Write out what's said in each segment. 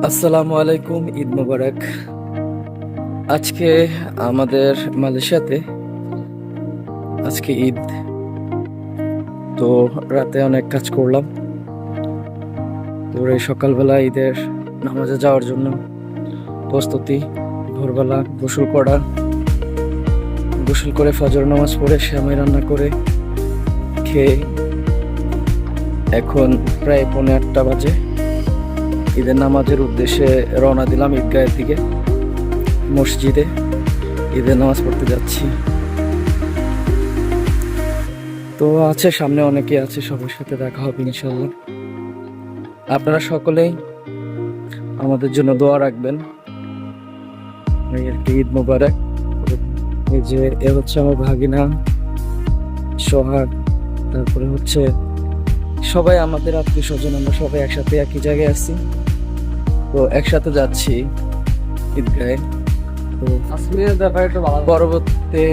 আসসালামু আলাইকুম, ঈদ মোবারক। আজকে আমাদের মালয়েশিয়াতে আজকে ঈদ। তো রাতে অনেক কাজ করলাম। তো এই সকালবেলা ঈদের নামাজে যাওয়ার জন্য প্রস্তুতি। ভোরবেলা গোসল করে ফজর নামাজ পড়ে সেমাই রান্না করে খেয়ে এখন প্রায় 8:45 বাজে। ঈদের নামাজের উদ্দেশ্যে রওনা দিলাম ঈদগাহের দিকে, মসজিদে ঈদের নামাজ পড়তে যাচ্ছি। তো আছে সামনে অনেকে আছে, সবার সাথে দেখা হবে ইনশাল্লাহ। আপনারা সকলেই আমাদের জন্য দোয়া রাখবেন। এই আর কি, ঈদ মোবারক। এই যে এ হচ্ছে আমার ভাগিনা সোহাগ, তারপরে হচ্ছে সবাই আমাদের আত্মীয় স্বজন, আমরা সবাই একসাথে একই জায়গায় আছি। তো একসাথে যাচ্ছি ঈদগাহে। তো পরবর্তীতে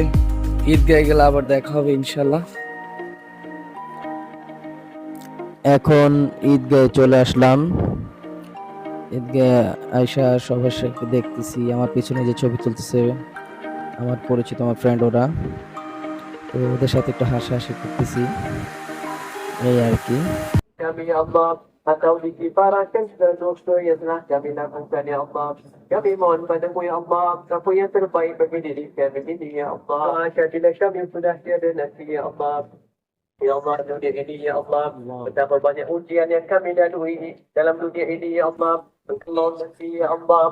ঈদগাহে গেলে আবার দেখা হবে ইনশাল্লাহ। এখন ঈদগাহে চলে আসলাম। ঈদগাহে আয়শা সবার সাথে দেখতেছি, আমার পিছনে যে ছবি তুলতেছে আমার পরিচিত আমার ফ্রেন্ড ওরা, তো ওদের সাথে একটু হাসাহাসি করতেছি, এই আর কি। Kami Allah, atau dikibarkan dan dosa yang telah kami lakukan ya Allah. Kami mohon padamu ya Allah, apa yang terbaik bagi diri kami ini ya Allah. Syadilah kami sudah tiada nanti ya Allah. Ya Allah, dunia ini ya Allah, betapa banyak ujian yang kami lalui dalam dunia ini ya Allah. Engkau nanti ya Allah.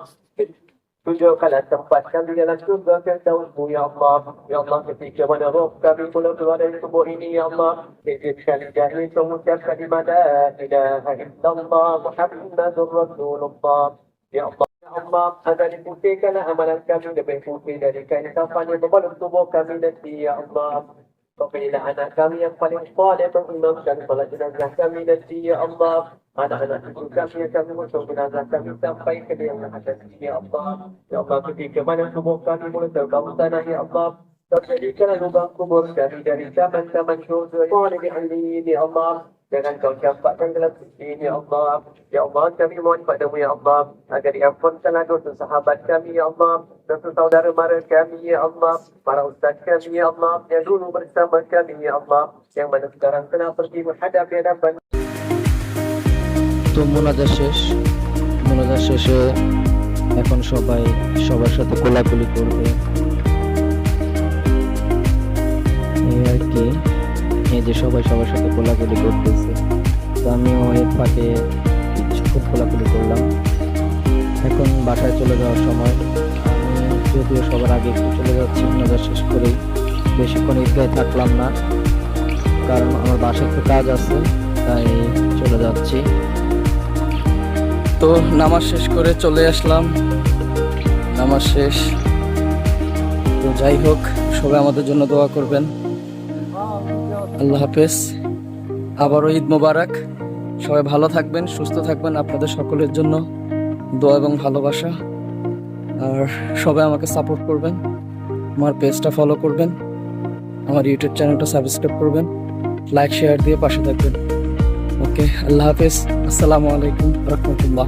Tunjukkanlah tempat kami dalam surga Firdaus-Mu ya Allah. Ya Allah, ketika mana roh kami mula keluar dari tubuh ini ya Allah, izinkan lidah itu mengucap kalimat la ilaha illallah Muhammadur Rasulullah. Ya Allah, ya Allah, agar diputihkanlah amalan kami lebih putih dari kain kafan yang membalut tubuh kami nanti ya Allah. Berilah anak kami yang paling saleh mengimamkan salat jenazah kami nanti ya Allah. Anak-anak ibu kami yang kami masuk jenazah kami sampai ke dia yang atas ya Allah. Ya Allah, ketika mana tubuh kami mulai terkabut tanah ya Allah, jadikanlah lubang kubur kami dari taman-taman syurga yang ya Allah. Jangan kau campakkan dalam sini ya Allah. Ya Allah, kami mohon padamu ya Allah, agar diampunkanlah dosa sahabat kami ya Allah, dosa saudara mara kami ya Allah, para ustaz kami ya Allah, yang dulu bersama kami ya Allah, yang mana sekarang tengah pergi menghadap di hadapan. তো মোনাজাত শেষে এখন সবাই সবার সাথে কোলাকুলি করবে, এই আর কি। এই যে সবাই সবার সাথে কোলাকুলি করতেছে, তো আমিও এর ফাঁকে কিছুক্ষণ কোলাকুলি করলাম। এখন বাসায় চলে যাওয়ার সময়, আমি যদিও সবার আগে একটু চলে যাচ্ছি মোনাজাত শেষ করেই, বেশিক্ষণ ঈদগাহে থাকলাম না, কারণ আমার বাসায় একটু কাজ আছে, তাই চলে যাচ্ছি। তো নামাজ শেষ করে চলে আসলাম, নামাজ শেষ। তো যাই হোক, সবাই আমাদের জন্য দোয়া করবেন। আল্লাহ হাফেজ, আবারও ঈদ মোবারক। সবাই ভালো থাকবেন, সুস্থ থাকবেন। আপনাদের সকলের জন্য দোয়া এবং ভালোবাসা। আর সবাই আমাকে সাপোর্ট করবেন, আমার পেজটা ফলো করবেন, আমার ইউটিউব চ্যানেলটা সাবস্ক্রাইব করবেন, লাইক শেয়ার দিয়ে পাশে থাকবেন। ওকে, আল্লাহ হাফেজ, আসসালামু আলাইকুম রহমতুল্লাহ।